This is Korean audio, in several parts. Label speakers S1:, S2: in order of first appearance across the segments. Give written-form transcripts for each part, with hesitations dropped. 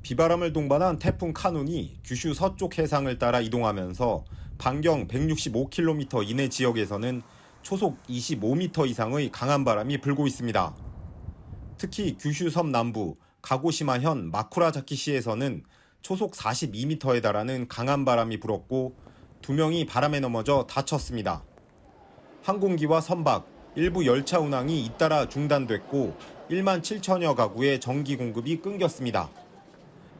S1: 비바람을 동반한 태풍 카눈이 규슈 서쪽 해상을 따라 이동하면서 반경 165km 이내 지역에서는 초속 25m 이상의 강한 바람이 불고 있습니다. 특히 규슈 섬 남부 가고시마현 마쿠라자키시에서는 초속 42m에 달하는 강한 바람이 불었고 2명이 바람에 넘어져 다쳤습니다. 항공기와 선박, 일부 열차 운항이 잇따라 중단됐고 1만 7천여 가구의 전기 공급이 끊겼습니다.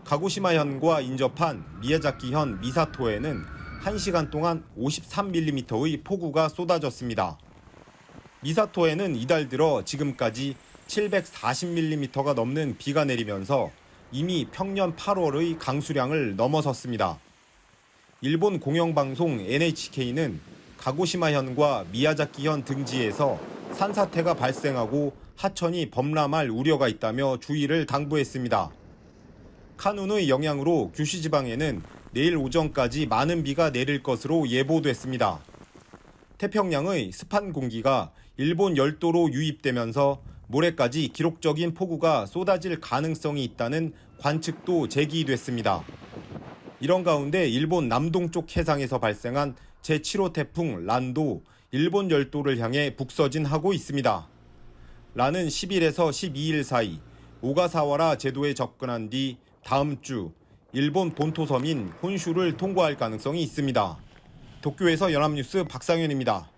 S1: 가고시마현과 인접한 미야자키현 미사토에는 1시간 동안 53mm의 폭우가 쏟아졌습니다. 미사토에는 이달 들어 지금까지 740mm가 넘는 비가 내리면서 이미 평년 8월의 강수량을 넘어섰습니다. 일본 공영방송 NHK는 가고시마현과 미야자키현 등지에서 산사태가 발생하고 하천이 범람할 우려가 있다며 주의를 당부했습니다. 카눈의 영향으로 규슈 지방에는 내일 오전까지 많은 비가 내릴 것으로 예보됐습니다. 태평양의 습한 공기가 일본 열도로 유입되면서 모레까지 기록적인 폭우가 쏟아질 가능성이 있다는 관측도 제기됐습니다. 이런 가운데 일본 남동쪽 해상에서 발생한 제7호 태풍 란도 일본 열도를 향해 북서진하고 있습니다. 란은 10일에서 12일 사이 오가사와라 제도에 접근한 뒤 다음 주 일본 본토섬인 혼슈를 통과할 가능성이 있습니다. 도쿄에서 연합뉴스 박상현입니다.